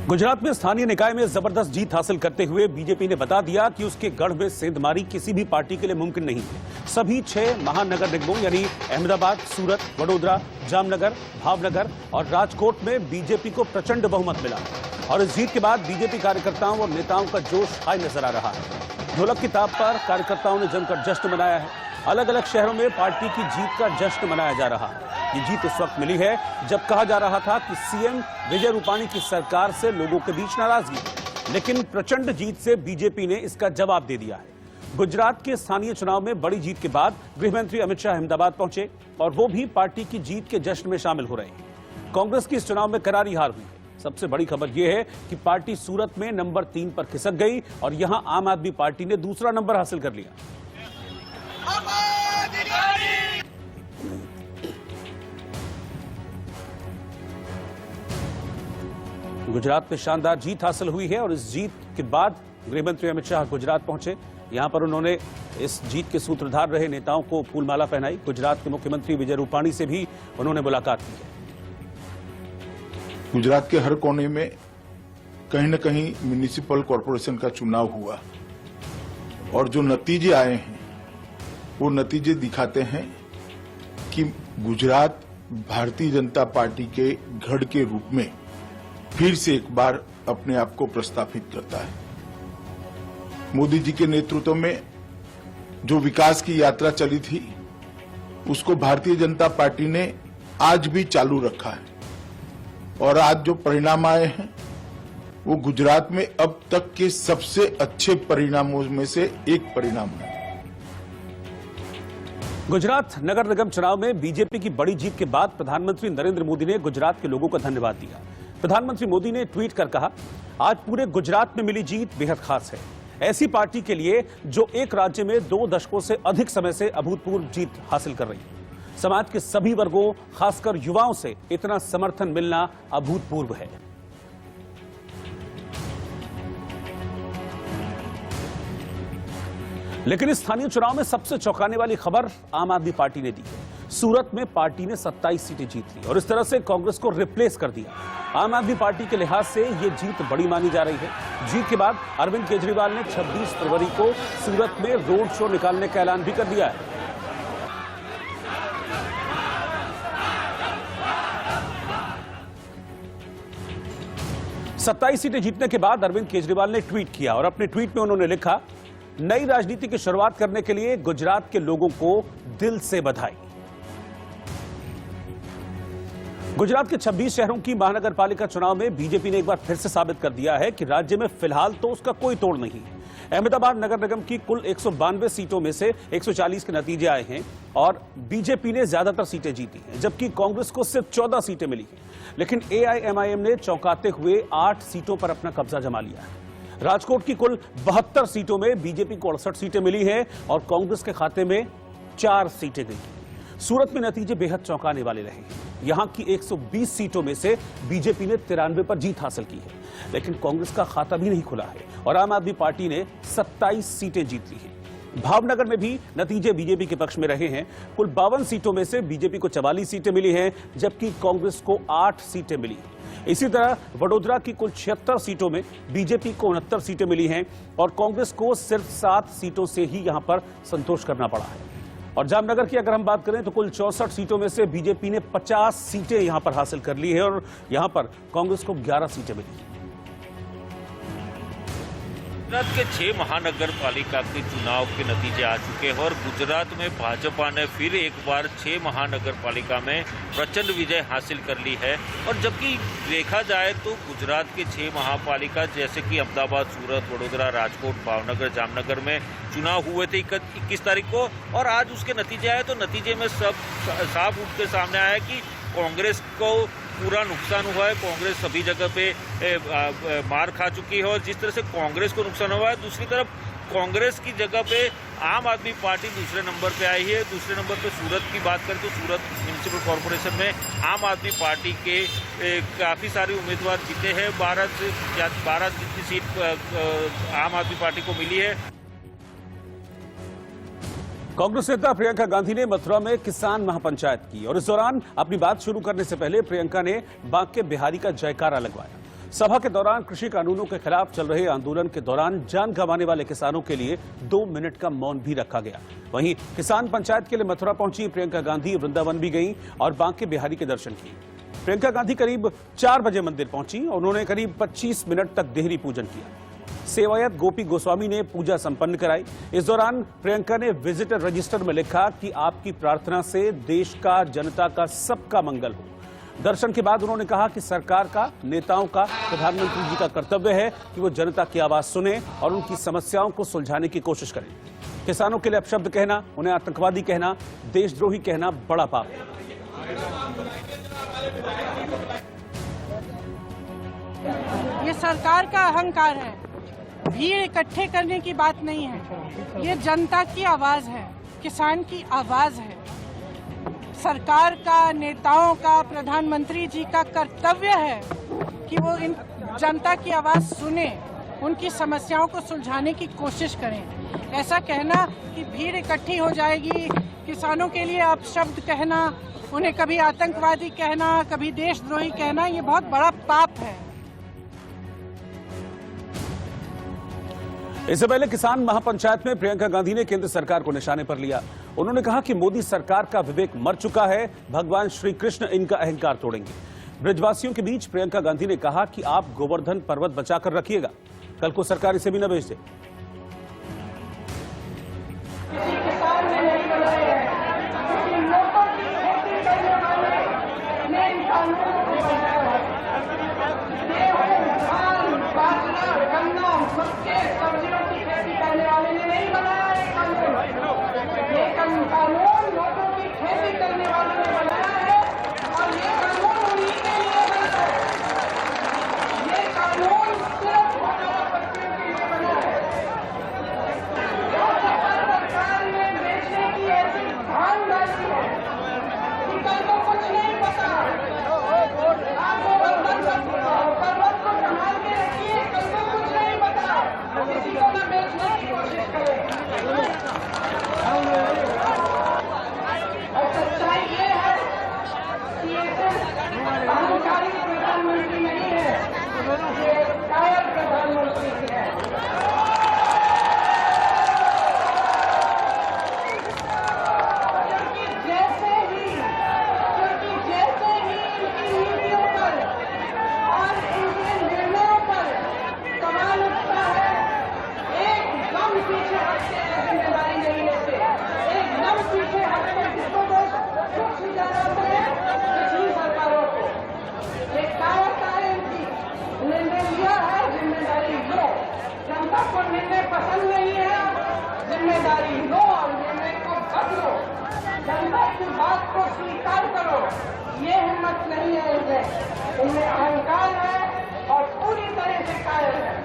गुजरात में स्थानीय निकाय में जबरदस्त जीत हासिल करते हुए बीजेपी ने बता दिया कि उसके गढ़ में सेंधमारी किसी भी पार्टी के लिए मुमकिन नहीं है। सभी 6 महानगर निगमों यानी अहमदाबाद, सूरत, वडोदरा, जामनगर, भावनगर और राजकोट में बीजेपी को प्रचंड बहुमत मिला और इस जीत के बाद बीजेपी कार्यकर्ताओं और नेताओं का जोश हाई नजर आ रहा है। ढोलक की ताप पर कार्यकर्ताओं ने जमकर जश्न मनाया है। अलग अलग शहरों में पार्टी की जीत का जश्न मनाया जा रहा है। ये जीत उस वक्त मिली है जब कहा जा रहा था कि सीएम विजय रूपाणी की सरकार से लोगों के बीच नाराजगी है, लेकिन प्रचंड जीत से बीजेपी ने इसका जवाब दे दिया है। गुजरात के स्थानीय चुनाव में बड़ी जीत के बाद गृहमंत्री अमित शाह अहमदाबाद पहुंचे और वो भी पार्टी की जीत के जश्न में शामिल हो रहे हैं। कांग्रेस की इस चुनाव में करारी हार हुई है। सबसे बड़ी खबर यह है कि पार्टी सूरत में नंबर 3 पर खिसक गई और यहां आम आदमी पार्टी ने दूसरा नंबर हासिल कर लिया। गुजरात में शानदार जीत हासिल हुई है और इस जीत के बाद गृहमंत्री अमित शाह गुजरात पहुंचे। यहां पर उन्होंने इस जीत के सूत्रधार रहे नेताओं को फूलमाला पहनाई। गुजरात के मुख्यमंत्री विजय रूपाणी से भी उन्होंने मुलाकात की है। गुजरात के हर कोने में कहीं न कहीं म्युनिसिपल कॉरपोरेशन का चुनाव हुआ और जो नतीजे आए हैं वो नतीजे दिखाते हैं कि गुजरात भारतीय जनता पार्टी के गढ़ के रूप में फिर से एक बार अपने आप को प्रस्थापित करता है। मोदी जी के नेतृत्व में जो विकास की यात्रा चली थी उसको भारतीय जनता पार्टी ने आज भी चालू रखा है और आज जो परिणाम आए हैं वो गुजरात में अब तक के सबसे अच्छे परिणामों में से एक परिणाम है। गुजरात नगर निगम चुनाव में बीजेपी की बड़ी जीत के बाद प्रधानमंत्री नरेंद्र मोदी ने गुजरात के लोगों को धन्यवाद दिया। प्रधानमंत्री मोदी ने ट्वीट कर कहा, आज पूरे गुजरात में मिली जीत बेहद खास है। ऐसी पार्टी के लिए जो एक राज्य में 2 दशकों से अधिक समय से अभूतपूर्व जीत हासिल कर रही है। समाज के सभी वर्गों, खासकर युवाओं से इतना समर्थन मिलना अभूतपूर्व है। लेकिन इस स्थानीय चुनाव में सबसे चौंकाने वाली खबर आम आदमी पार्टी ने दी है। सूरत में पार्टी ने 27 सीटें जीत ली और इस तरह से कांग्रेस को रिप्लेस कर दिया। आम आदमी पार्टी के लिहाज से यह जीत बड़ी मानी जा रही है। जीत के बाद अरविंद केजरीवाल ने 26 फरवरी को सूरत में रोड शो निकालने का ऐलान भी कर दिया है। सत्ताईस सीटें जीतने के बाद अरविंद केजरीवाल ने ट्वीट किया और अपने ट्वीट में उन्होंने लिखा, नई राजनीति की शुरुआत करने के लिए गुजरात के लोगों को दिल से बधाई। गुजरात के 26 शहरों की महानगर पालिका चुनाव में बीजेपी ने एक बार फिर से साबित कर दिया है कि राज्य में फिलहाल तो उसका कोई तोड़ नहीं है। अहमदाबाद नगर निगम की कुल 192 सीटों में से 140 के नतीजे आए हैं और बीजेपी ने ज्यादातर सीटें जीती हैं, जबकि कांग्रेस को सिर्फ 14 सीटें मिली हैं। लेकिन एआईएमआईएम ने चौंकाते हुए 8 सीटों पर अपना कब्जा जमा लिया है। राजकोट की कुल 72 सीटों में बीजेपी को 68 सीटें मिली हैं और कांग्रेस के खाते में 4 सीटें गई। सूरत में नतीजे बेहद चौंकाने वाले रहे हैं। यहां की 120 सीटों में से बीजेपी ने 93 पर जीत हासिल की है, लेकिन कांग्रेस का खाता भी नहीं खुला है और आम आदमी पार्टी ने 27 सीटें जीत ली हैं। भावनगर में भी नतीजे बीजेपी के पक्ष में रहे हैं। कुल 52 सीटों में से बीजेपी को 44 सीटें मिली हैं, जबकि कांग्रेस को 8 सीटें मिली हैं। इसी तरह वडोदरा की कुल 76 सीटों में बीजेपी को 69 सीटें मिली हैं और कांग्रेस को सिर्फ 7 सीटों से ही यहां पर संतोष करना पड़ा है। और जामनगर की अगर हम बात करें तो कुल 64 सीटों में से बीजेपी ने 50 सीटें यहां पर हासिल कर ली है और यहां पर कांग्रेस को 11 सीटें मिली। गुजरात के 6 महानगर पालिका के चुनाव के नतीजे आ चुके हैं और गुजरात में भाजपा ने फिर एक बार 6 महानगर पालिका में प्रचंड विजय हासिल कर ली है। और जबकि देखा जाए तो गुजरात के 6 महापालिका जैसे कि अहमदाबाद, सूरत, वडोदरा, राजकोट, भावनगर, जामनगर में चुनाव हुए थे 21 तारीख को और आज उसके नतीजे आए तो नतीजे में सब साफ उठ के सामने आया कि कांग्रेस को पूरा नुकसान हुआ है। कांग्रेस सभी जगह पे मार खा चुकी है और जिस तरह से कांग्रेस को नुकसान हुआ है, दूसरी तरफ कांग्रेस की जगह पे आम आदमी पार्टी दूसरे नंबर पे आई है। दूसरे नंबर पे सूरत की बात करें तो सूरत म्यूनिसिपल कॉरपोरेशन में आम आदमी पार्टी के काफ़ी सारे उम्मीदवार जीते हैं। 12 की सीट आम आदमी पार्टी को मिली है। कांग्रेस नेता प्रियंका गांधी ने मथुरा में किसान महापंचायत की और इस दौरान अपनी बात शुरू करने से पहले प्रियंका ने बांके बिहारी का जयकारा लगवाया। सभा के दौरान कृषि कानूनों के खिलाफ चल रहे आंदोलन के दौरान जान गंवाने वाले किसानों के लिए 2 मिनट का मौन भी रखा गया। वहीं किसान पंचायत के लिए मथुरा पहुंची प्रियंका गांधी वृंदावन भी गईं और बांके बिहारी के दर्शन किए। प्रियंका गांधी करीब 4 बजे मंदिर पहुंची और उन्होंने करीब 25 मिनट तक देहरी पूजन किया। सेवायत गोपी गोस्वामी ने पूजा संपन्न कराई। इस दौरान प्रियंका ने विजिटर रजिस्टर में लिखा कि आपकी प्रार्थना से देश का, जनता का, सबका मंगल हो। दर्शन के बाद उन्होंने कहा कि सरकार का, नेताओं का, प्रधानमंत्री जी का कर्तव्य है कि वो जनता की आवाज सुने और उनकी समस्याओं को सुलझाने की कोशिश करें। किसानों के लिए अपशब्द कहना, उन्हें आतंकवादी कहना, देशद्रोही कहना बड़ा पाप है। ये सरकार का अहंकार है, भीड़ इकट्ठे करने की बात नहीं है। ये जनता की आवाज है, किसान की आवाज है। सरकार का, नेताओं का, प्रधानमंत्री जी का कर्तव्य है कि वो इन जनता की आवाज सुने, उनकी समस्याओं को सुलझाने की कोशिश करें। ऐसा कहना कि भीड़ इकट्ठी हो जाएगी, किसानों के लिए अपशब्द कहना, उन्हें कभी आतंकवादी कहना, कभी देशद्रोही कहना, ये बहुत बड़ा पाप है। इससे पहले किसान महापंचायत में प्रियंका गांधी ने केंद्र सरकार को निशाने पर लिया। उन्होंने कहा कि मोदी सरकार का विवेक मर चुका है, भगवान श्री कृष्ण इनका अहंकार तोड़ेंगे। ब्रजवासियों के बीच प्रियंका गांधी ने कहा कि आप गोवर्धन पर्वत बचाकर रखिएगा, कल को सरकार इसे भी न बेच दे। जिम्मेदारी लो और निर्णय को बदलो, जनता की बात को स्वीकार करो। ये हिम्मत नहीं है इनमें अहंकार है और पूरी तरह से कायल है।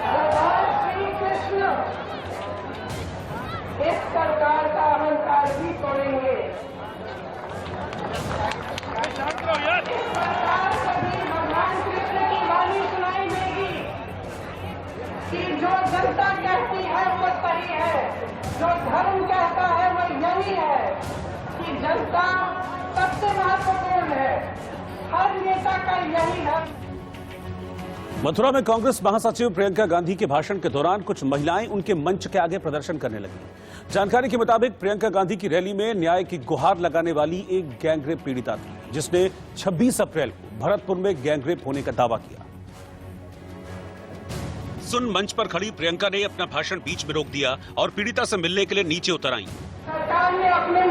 भगवान श्री कृष्ण इस सरकार का अहंकार भी तोड़ेंगे। सरकार कभी भगवान कृष्ण की वाणी सुनाई देगी कि जो जनता कहती है वो सही है, जो धर्म कहता है वो यही है कि जनता सबसे महत्वपूर्ण है। हर नेता का यही है। मथुरा में कांग्रेस महासचिव प्रियंका गांधी के भाषण के दौरान कुछ महिलाएं उनके मंच के आगे प्रदर्शन करने लगी। जानकारी के मुताबिक प्रियंका गांधी की रैली में न्याय की गुहार लगाने वाली एक गैंगरेप पीड़िता थी, जिसने 26 अप्रैल को भरतपुर में गैंगरेप होने का दावा किया। सुन मंच पर खड़ी प्रियंका ने अपना भाषण बीच में रोक दिया और पीड़िता से मिलने के लिए नीचे उतर आई। सरकार ने अपने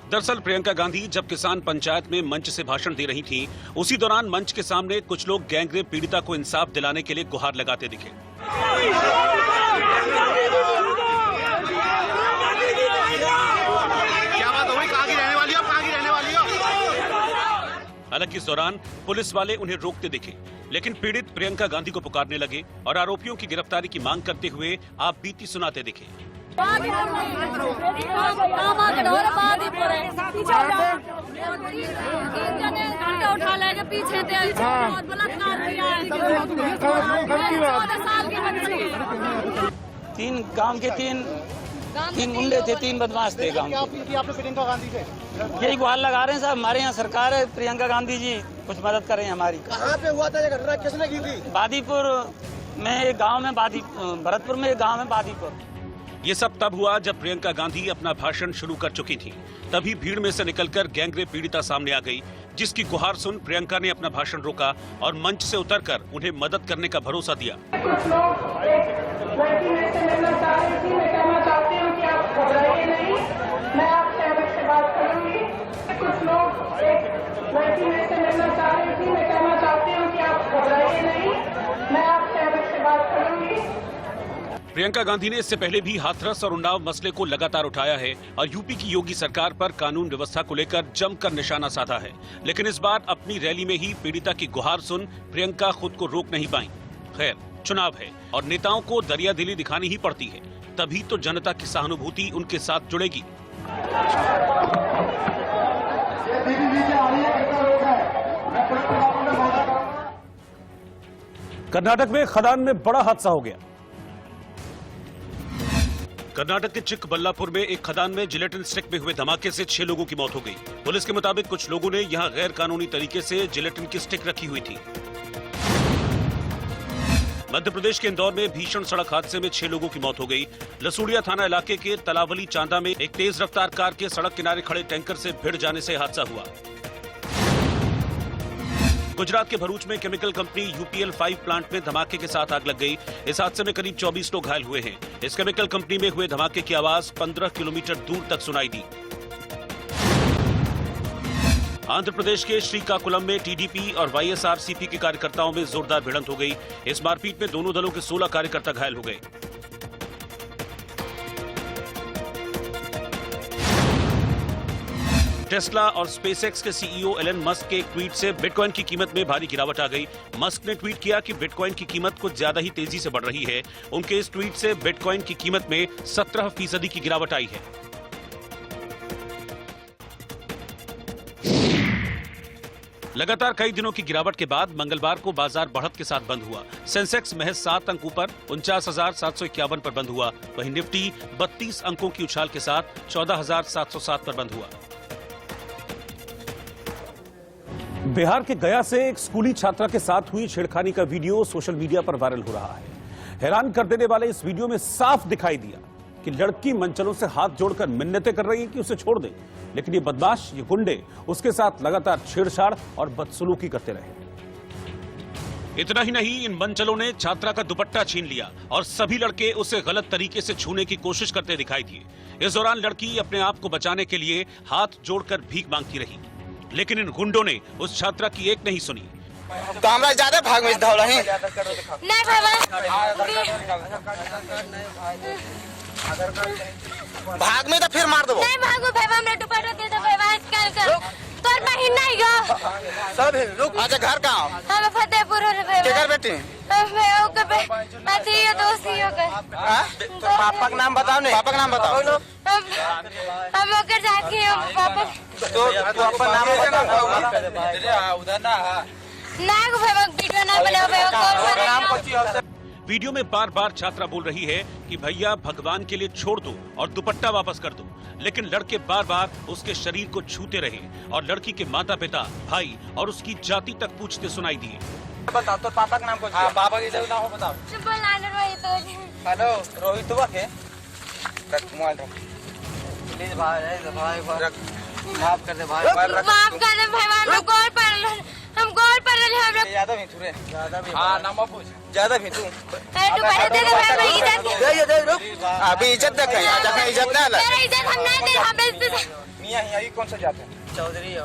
दरअसल प्रियंका गांधी जब किसान पंचायत में मंच से भाषण दे रही थीं, उसी दौरान मंच के सामने कुछ लोग गैंगरेप पीड़िता को इंसाफ दिलाने के लिए गुहार लगाते दिखे। क्या बात हो गई? कहाँ की रहने वाली हो? कहाँ की रहने वाली हो? हालांकि इस दौरान पुलिस वाले उन्हें रोकते दिखे, लेकिन पीड़ित प्रियंका गांधी को पुकारने लगे और आरोपियों की गिरफ्तारी की मांग करते हुए आप बीती सुनाते दिखे। उठा लेके पीछे थे बलात्कार किया है। 14 साल की बच्ची है। तीन गांव के तीन गुंडे थे, तीन बदमाश थे गांव के। प्रियंका गांधी से यही गुहार लगा रहे हैं साहब, हमारे यहाँ सरकार है, प्रियंका गांधी जी कुछ मदद करें हमारी। कहाँ पे हुआ था ये घटना, किसने की थी? बादीपुर में एक गांव में भरतपुर में एक गांव में बादीपुर। ये सब तब हुआ जब प्रियंका गांधी अपना भाषण शुरू कर चुकी थी। तभी भीड़ में से निकलकर गैंगरेप पीड़िता सामने आ गई, जिसकी गुहार सुन प्रियंका ने अपना भाषण रोका और मंच से उतरकर उन्हें मदद करने का भरोसा दिया। कुछ लोग एक लड़की में से मिलना चाह रही थी। मैं कहना चाहती हूँ कि आप घबराइए नहीं, मैं आपसे अलग से बात करूंगी। कुछ लोग एक लड़की में से मिलना चाह रही थी। मैं कहना चाहती हूँ कि आप घबराइए नहीं, मैं आपसे अलग से बात करूंगी। प्रियंका गांधी ने इससे पहले भी हाथरस और उन्नाव मसले को लगातार उठाया है और यूपी की योगी सरकार पर कानून व्यवस्था को लेकर जमकर निशाना साधा है। लेकिन इस बार अपनी रैली में ही पीड़िता की गुहार सुन प्रियंका खुद को रोक नहीं पाई। खैर, चुनाव है और नेताओं को दरियादिली दिखानी ही पड़ती है, तभी तो जनता की सहानुभूति उनके साथ जुड़ेगी। कर्नाटक में खदान में बड़ा हादसा हो गया। कर्नाटक के चिकबल्लापुर में एक खदान में जिलेटिन स्टिक में हुए धमाके से 6 लोगों की मौत हो गई। पुलिस के मुताबिक कुछ लोगों ने यहां गैर कानूनी तरीके से जिलेटिन की स्टिक रखी हुई थी। मध्य प्रदेश के इंदौर में भीषण सड़क हादसे में 6 लोगों की मौत हो गई। लसूड़िया थाना इलाके के तलावली चांदा में एक तेज रफ्तार कार के सड़क किनारे खड़े टैंकर से भिड़ जाने से हादसा हुआ। गुजरात के भरूच में केमिकल कंपनी यूपीएल 5 प्लांट में धमाके के साथ आग लग गई। इस हादसे में करीब 24 लोग घायल हुए हैं। इस केमिकल कंपनी में हुए धमाके की आवाज 15 किलोमीटर दूर तक सुनाई दी। आंध्र प्रदेश के श्रीकाकुलम में टीडीपी और वाईएसआरसीपी के कार्यकर्ताओं में जोरदार भिड़ंत हो गई। इस मारपीट में दोनों दलों के 16 कार्यकर्ता घायल हो गए। टेस्ला और स्पेसएक्स के सीईओ एलन मस्क के एक ट्वीट से बिटकॉइन की कीमत में भारी गिरावट आ गई। मस्क ने ट्वीट किया कि बिटकॉइन की कीमत कुछ ज्यादा ही तेजी से बढ़ रही है। उनके इस ट्वीट से बिटकॉइन की कीमत में 17% की गिरावट आई है। लगातार कई दिनों की गिरावट के बाद मंगलवार को बाजार बढ़त के साथ बंद हुआ। सेंसेक्स महज 7 अंक ऊपर 49,751 पर बंद हुआ। वहीं निफ्टी 32 अंकों की उछाल के साथ 14,707 पर बंद हुआ। बिहार के गया से एक स्कूली छात्रा के साथ हुई छेड़खानी का वीडियो सोशल मीडिया पर वायरल हो रहा है। हैरान कर देने वाले इस वीडियो में साफ दिखाई दिया कि लड़की मंचलों से हाथ जोड़कर मिन्नतें कर रही है कि उसे छोड़ दे, लेकिन ये बदमाश, ये गुंडे उसके साथ लगातार छेड़छाड़ और बदसलूकी करते रहे। इतना ही नहीं, इन मंचलों ने छात्रा का दुपट्टा छीन लिया और सभी लड़के उसे गलत तरीके से छूने की कोशिश करते दिखाई दिए। इस दौरान लड़की अपने आप को बचाने के लिए हाथ जोड़कर भीख मांगती रही, लेकिन इन गुंडों ने उस छात्रा की एक नहीं सुनी। तो हमरा ज्यादा भाग में धाव रहे नहीं भाग में तो फिर मार दो। नहीं भागो भाई, हमने दुपट्टा दे दो भाई, बात कर तोर बहिन नहीं गो सब रुक। अच्छा घर कहाँ? हम फतेहपुर रे भाई। केकर बेटी? मैं ओके भाई, अति ये दोस्ती हो गए। पापा का नाम बताओ। नहीं पापा का नाम बताओ। हम ओके जाके हम पापा तो अपन नाम बताओ। उधर ना नहीं गो भाई, वीडियो ना बनाओ भाई, कॉल नाम पूछिए। वीडियो में बार बार छात्रा बोल रही है कि भैया भगवान के लिए छोड़ दो और दुपट्टा वापस कर दो, लेकिन लड़के बार बार उसके शरीर को छूते रहे और लड़की के माता पिता, भाई और उसकी जाति तक पूछते सुनाई दिए। बताओ तो पापा का नाम पूछिए। हाँ, पापा की नाम हो बताओ। हेलो रोहित हुआ के मोबाइल रख प्लीज भाई माफ कर दे भाई। माफ कर दे भाई, हम गौर पर रहे ज्यादा भी थुरे ज्यादा भी। हां नाम पूछ। ज्यादा भी तू दुपट्टा दे दे भाई, इज्जत दे रुक। अभी इज्जत देख है, जब इज्जत ना ले। तेरा इज्जत हम नहीं दे, हम इज्जत मियां यही कौन सा जाते हैं? चौधरी है।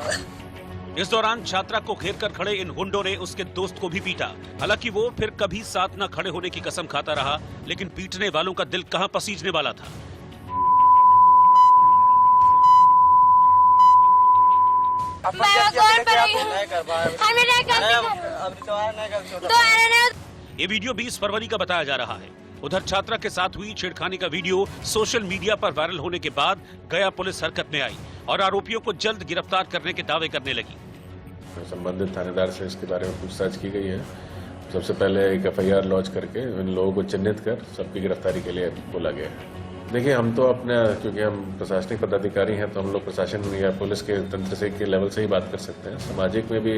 इस दौरान छात्रा को घेर कर खड़े इन गुंडों ने उसके दोस्त को भी पीटा। हालांकि वो फिर कभी साथ न खड़े होने की कसम खाता रहा, लेकिन पीटने वालों का दिल कहां पसीजने वाला था। ये वीडियो 20 फरवरी का बताया जा रहा है। उधर छात्रा के साथ हुई छेड़खानी का वीडियो सोशल मीडिया पर वायरल होने के बाद गया पुलिस हरकत में आई और आरोपियों को जल्द गिरफ्तार करने के दावे करने लगी। संबंधित थानेदार से इसके बारे में पूछताछ की गई है। सबसे पहले एक FIR लॉन्च करके इन लोगों को चिन्हित कर सबकी गिरफ्तारी के लिए बोला गया है। देखिए, हम तो अपने, क्योंकि हम प्रशासनिक पदाधिकारी हैं, तो हम लोग प्रशासन या पुलिस के तंत्र से के लेवल से ही बात कर सकते हैं। सामाजिक में भी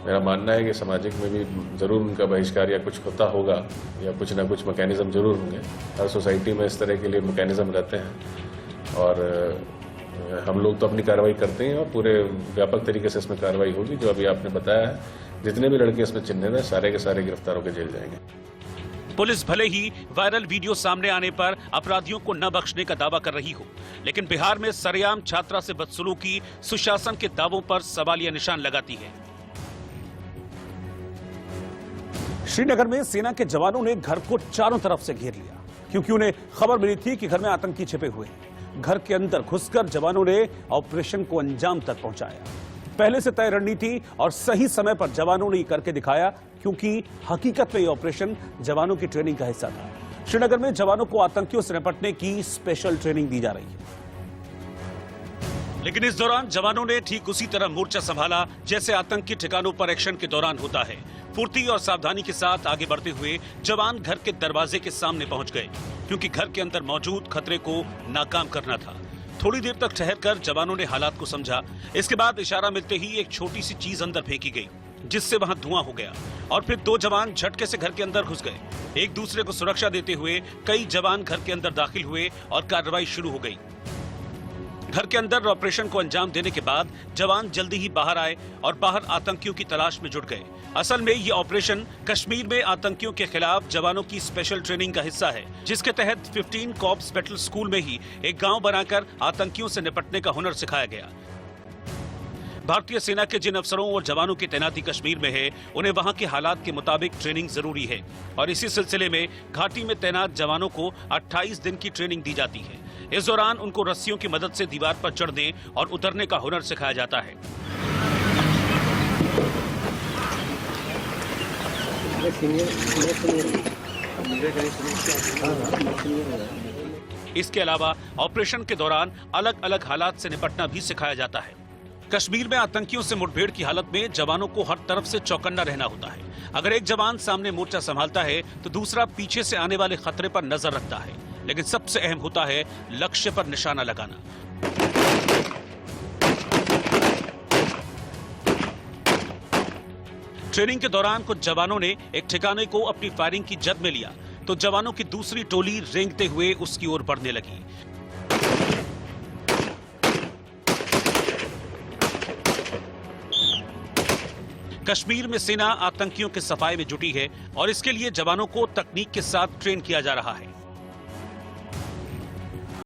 मेरा मानना है कि सामाजिक में भी जरूर उनका बहिष्कार या कुछ होता होगा या कुछ ना कुछ मैकेनिज्म जरूर होंगे। हर सोसाइटी में इस तरह के लिए मैकेनिज्म रहते हैं और हम लोग तो अपनी कार्रवाई करते हैं और पूरे व्यापक तरीके से इसमें कार्रवाई होगी। जो अभी आपने बताया है, जितने भी लड़के इसमें चिन्हित हैं सारे के सारे गिरफ्तार होकर जेल जाएंगे। पुलिस भले ही वायरल वीडियो सामने आने पर अपराधियों को न बख्शने का दावा कर रही हो, लेकिन बिहार में सरेआम छात्रा से बदसलूकी सुशासन के दावों पर सवालिया निशान लगाती है। श्रीनगर में सेना के जवानों ने घर को चारों तरफ से घेर लिया क्योंकि उन्हें खबर मिली थी कि घर में आतंकी छिपे हुए हैं। घर के अंदर घुसकर जवानों ने ऑपरेशन को अंजाम तक पहुंचाया। पहले से तय रणनीति और सही समय पर जवानों ने करके दिखाया, क्योंकि हकीकत में यह ऑपरेशन जवानों की ट्रेनिंग का हिस्सा था। श्रीनगर में जवानों को आतंकियों से निपटने की स्पेशल ट्रेनिंग दी जा रही है, लेकिन इस दौरान जवानों ने ठीक उसी तरह मोर्चा संभाला जैसे आतंकी ठिकानों पर एक्शन के दौरान होता है। फुर्ती और सावधानी के साथ आगे बढ़ते हुए जवान घर के दरवाजे के सामने पहुंच गए, क्योंकि घर के अंदर मौजूद खतरे को नाकाम करना था। थोड़ी देर तक ठहरकर जवानों ने हालात को समझा। इसके बाद इशारा मिलते ही एक छोटी सी चीज अंदर फेंकी गई, जिससे वहां धुआं हो गया और फिर दो जवान झटके से घर के अंदर घुस गए। एक दूसरे को सुरक्षा देते हुए कई जवान घर के अंदर दाखिल हुए और कार्रवाई शुरू हो गई। घर के अंदर ऑपरेशन को अंजाम देने के बाद जवान जल्दी ही बाहर आए और बाहर आतंकियों की तलाश में जुट गए। असल में ये ऑपरेशन कश्मीर में आतंकियों के खिलाफ जवानों की स्पेशल ट्रेनिंग का हिस्सा है, जिसके तहत 15 कॉप्स बैटल स्कूल में ही एक गांव बनाकर आतंकियों से निपटने का हुनर सिखाया गया। भारतीय सेना के जिन अफसरों और जवानों की तैनाती कश्मीर में है, उन्हें वहां के हालात के मुताबिक ट्रेनिंग जरूरी है और इसी सिलसिले में घाटी में तैनात जवानों को 28 दिन की ट्रेनिंग दी जाती है। इस दौरान उनको रस्सियों की मदद से दीवार पर चढ़ने और उतरने का हुनर सिखाया जाता है। इसके अलावा ऑपरेशन के दौरान अलग अलग हालात से निपटना भी सिखाया जाता है। कश्मीर में आतंकियों से मुठभेड़ की हालत में जवानों को हर तरफ से चौकन्ना रहना होता है। अगर एक जवान सामने मोर्चा संभालता है तो दूसरा पीछे से आने वाले खतरे पर नजर रखता है, लेकिन सबसे अहम होता है लक्ष्य पर निशाना लगाना। ट्रेनिंग के दौरान कुछ जवानों ने एक ठिकाने को अपनी फायरिंग की जद में लिया तो जवानों की दूसरी टोली रेंगते हुए उसकी ओर बढ़ने लगी। कश्मीर में सेना आतंकियों के सफाये में जुटी है और इसके लिए जवानों को तकनीक के साथ ट्रेन किया जा रहा है।